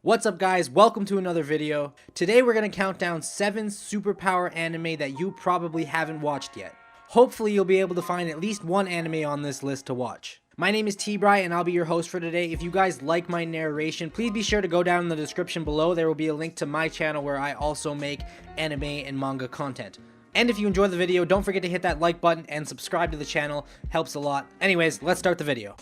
What's up guys, welcome to another video. Today we're going to count down 7 superpower anime that you probably haven't watched yet. Hopefully you'll be able to find at least one anime on this list to watch. My name is T-Bry and I'll be your host for today. If you guys like my narration, please be sure to go down in the description below. There will be a link to my channel where I also make anime and manga content. And if you enjoy the video, don't forget to hit that like button and subscribe to the channel. Helps a lot. Anyways, let's start the video.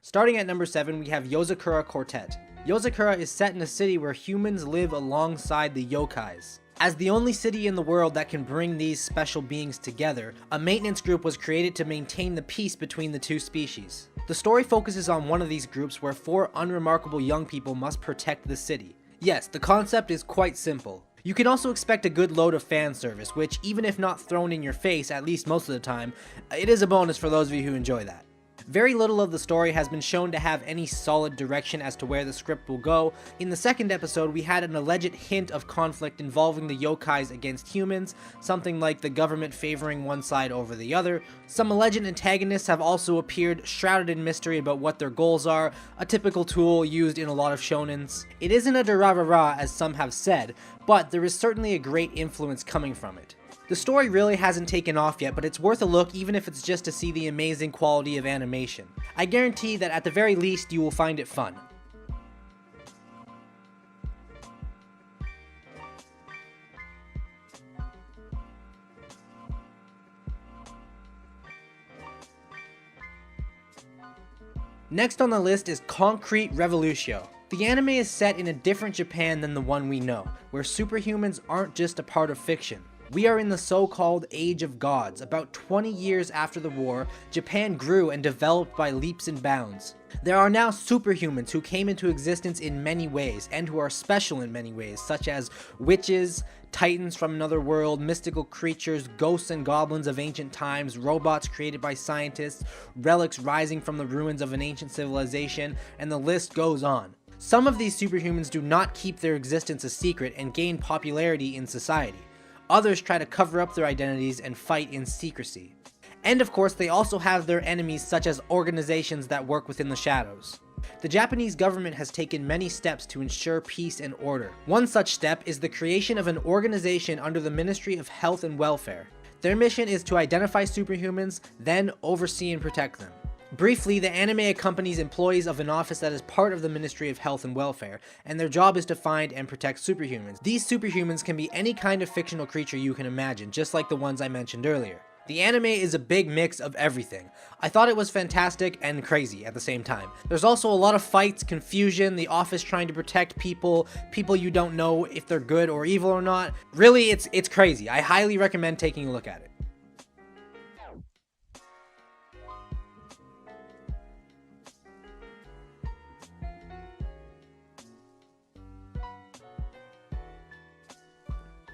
Starting at number 7, we have Yozakura Quartet. Yozakura is set in a city where humans live alongside the yokais. As the only city in the world that can bring these special beings together, a maintenance group was created to maintain the peace between the two species. The story focuses on one of these groups where 4 unremarkable young people must protect the city. Yes, the concept is quite simple. You can also expect a good load of fan service, which even if not thrown in your face at least most of the time, it is a bonus for those of you who enjoy that. Very little of the story has been shown to have any solid direction as to where the script will go. In the second episode, we had an alleged hint of conflict involving the yokais against humans, something like the government favoring one side over the other. Some alleged antagonists have also appeared, shrouded in mystery about what their goals are, a typical tool used in a lot of shonens. It isn't a durarara as some have said, but there is certainly a great influence coming from it. The story really hasn't taken off yet, but it's worth a look even if it's just to see the amazing quality of animation. I guarantee that at the very least you will find it fun. Next on the list is Concrete Revolutio. The anime is set in a different Japan than the one we know, where superhumans aren't just a part of fiction. We are in the so-called Age of Gods. About 20 years after the war, Japan grew and developed by leaps and bounds. There are now superhumans who came into existence in many ways, and who are special in many ways, such as witches, titans from another world, mystical creatures, ghosts and goblins of ancient times, robots created by scientists, relics rising from the ruins of an ancient civilization, and the list goes on. Some of these superhumans do not keep their existence a secret and gain popularity in society. Others try to cover up their identities and fight in secrecy. And of course, they also have their enemies such as organizations that work within the shadows. The Japanese government has taken many steps to ensure peace and order. One such step is the creation of an organization under the Ministry of Health and Welfare. Their mission is to identify superhumans, then oversee and protect them. Briefly, the anime accompanies employees of an office that is part of the Ministry of Health and Welfare, and their job is to find and protect superhumans. These superhumans can be any kind of fictional creature you can imagine, just like the ones I mentioned earlier. The anime is a big mix of everything. I thought it was fantastic and crazy at the same time. There's also a lot of fights, confusion, the office trying to protect people you don't know if they're good or evil or not. Really, it's crazy. I highly recommend taking a look at it.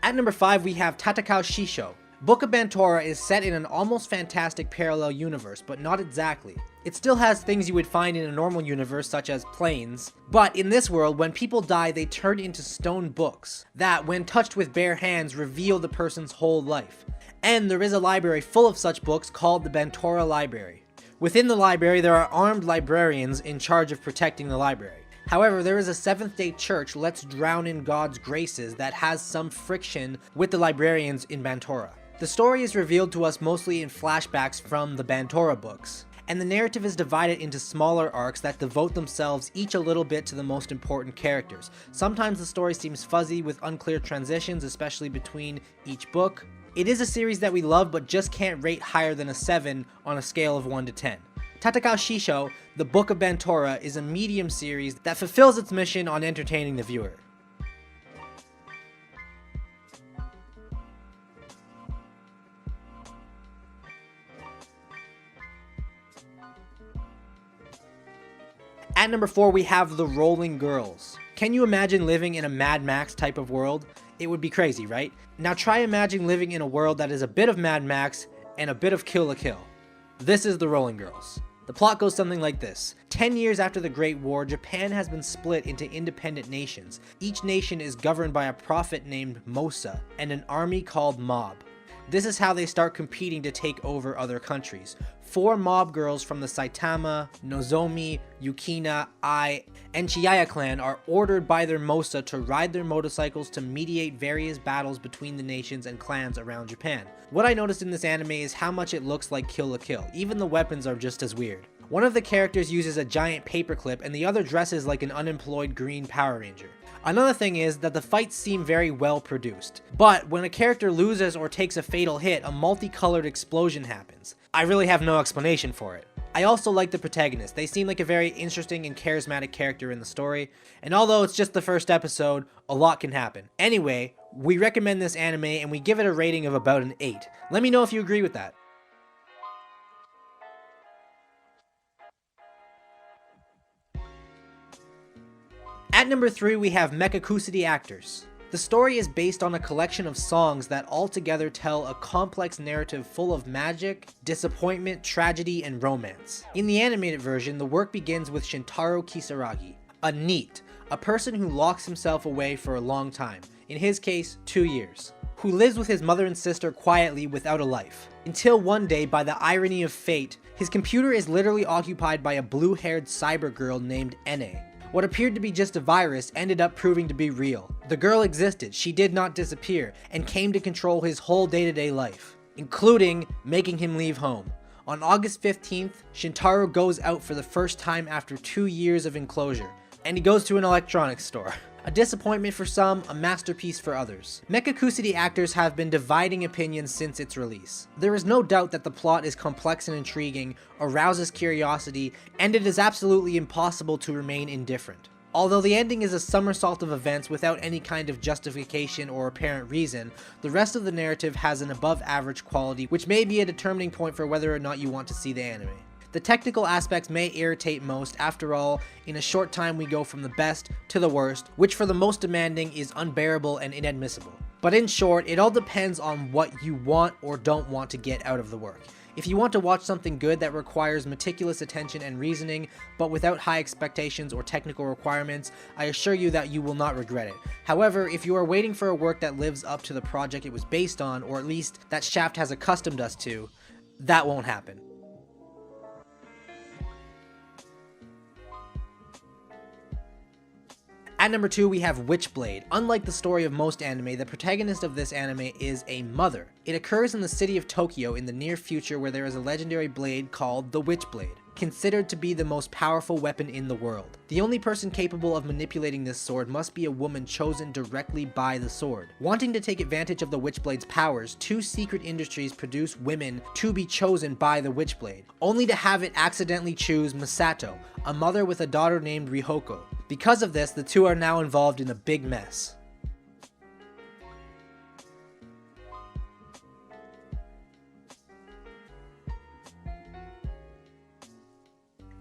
At number 5, we have Tatakao Shisho. Book of Bantora is set in an almost fantastic parallel universe, but not exactly. It still has things you would find in a normal universe, such as planes, but in this world, when people die, they turn into stone books that, when touched with bare hands, reveal the person's whole life. And there is a library full of such books called the Bantora Library. Within the library, there are armed librarians in charge of protecting the library. However, there is a Seventh-day Church, Let's Drown in God's Graces, that has some friction with the librarians in Bantora. The story is revealed to us mostly in flashbacks from the Bantora books, and the narrative is divided into smaller arcs that devote themselves each a little bit to the most important characters. Sometimes the story seems fuzzy with unclear transitions, especially between each book. It is a series that we love but just can't rate higher than a 7 on a scale of 1 to 10. Tatakao Shisho, The Book of Bantora, is a medium series that fulfills its mission on entertaining the viewer. At number 4, we have The Rolling Girls. Can you imagine living in a Mad Max type of world? It would be crazy, right? Now try imagining living in a world that is a bit of Mad Max and a bit of Kill la Kill. This is The Rolling Girls. The plot goes something like this. 10 years after the Great War, Japan has been split into independent nations. Each nation is governed by a prophet named Mosa and an army called Mob. This is how they start competing to take over other countries. 4 mob girls from the Saitama, Nozomi, Yukina, Ai, and Chiaya clan are ordered by their Mosa to ride their motorcycles to mediate various battles between the nations and clans around Japan. What I noticed in this anime is how much it looks like Kill la Kill. Even the weapons are just as weird. One of the characters uses a giant paperclip and the other dresses like an unemployed green Power Ranger. Another thing is that the fights seem very well produced, but when a character loses or takes a fatal hit, a multicolored explosion happens. I really have no explanation for it. I also like the protagonist. They seem like a very interesting and charismatic character in the story, and although it's just the first episode, a lot can happen. Anyway, we recommend this anime and we give it a rating of about an 8. Let me know if you agree with that. At number 3, we have Mekakusity Actors. The story is based on a collection of songs that all together tell a complex narrative full of magic, disappointment, tragedy, and romance. In the animated version, the work begins with Shintaro Kisaragi, a NEET, a person who locks himself away for a long time, in his case, 2 years, who lives with his mother and sister quietly without a life. Until one day, by the irony of fate, his computer is literally occupied by a blue-haired cyber girl named Ene. What appeared to be just a virus ended up proving to be real. The girl existed, she did not disappear, and came to control his whole day-to-day life, including making him leave home. On August 15th, Shintaro goes out for the first time after 2 years of enclosure, and he goes to an electronics store. A disappointment for some, a masterpiece for others. Mekakusity Actors have been dividing opinions since its release. There is no doubt that the plot is complex and intriguing, arouses curiosity, and it is absolutely impossible to remain indifferent. Although the ending is a somersault of events without any kind of justification or apparent reason, the rest of the narrative has an above average quality, which may be a determining point for whether or not you want to see the anime. The technical aspects may irritate most. After all, in a short time we go from the best to the worst, which for the most demanding is unbearable and inadmissible. But in short, it all depends on what you want or don't want to get out of the work. If you want to watch something good that requires meticulous attention and reasoning, but without high expectations or technical requirements, I assure you that you will not regret it. However, if you are waiting for a work that lives up to the project it was based on, or at least that Shaft has accustomed us to, that won't happen. At number 2, we have Witchblade. Unlike the story of most anime, the protagonist of this anime is a mother. It occurs in the city of Tokyo in the near future, where there is a legendary blade called the Witchblade, considered to be the most powerful weapon in the world. The only person capable of manipulating this sword must be a woman chosen directly by the sword. Wanting to take advantage of the Witchblade's powers, 2 secret industries produce women to be chosen by the Witchblade, only to have it accidentally choose Masato, a mother with a daughter named Rihoko. Because of this, the 2 are now involved in a big mess.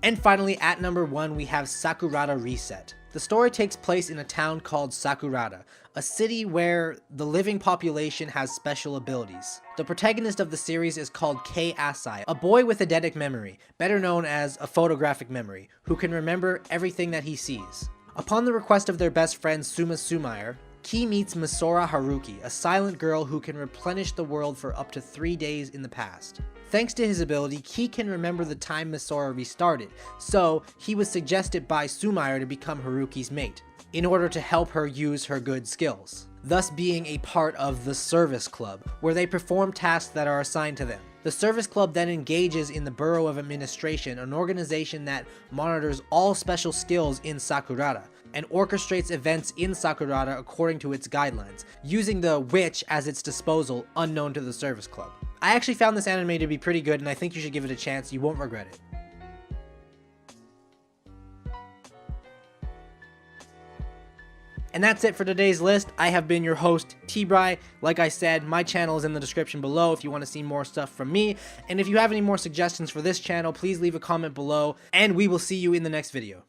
And finally, at number 1, we have Sakurada Reset. The story takes place in a town called Sakurada, a city where the living population has special abilities. The protagonist of the series is called Kei Asai, a boy with eidetic memory, better known as a photographic memory, who can remember everything that he sees. Upon the request of their best friend Suma Sumair, Ki meets Misora Haruki, a silent girl who can replenish the world for up to 3 days in the past. Thanks to his ability, Ki can remember the time Misora restarted, so he was suggested by Sumair to become Haruki's mate, in order to help her use her good skills, thus being a part of the Service Club, where they perform tasks that are assigned to them. The Service Club then engages in the Bureau of Administration, an organization that monitors all special skills in Sakurada, and orchestrates events in Sakurada according to its guidelines, using the witch as its disposal unknown to the Service Club. I actually found this anime to be pretty good, and I think you should give it a chance. You won't regret it. And that's it for today's list. I have been your host, T-Bry. Like I said, my channel is in the description below if you want to see more stuff from me. And if you have any more suggestions for this channel, please leave a comment below, and we will see you in the next video.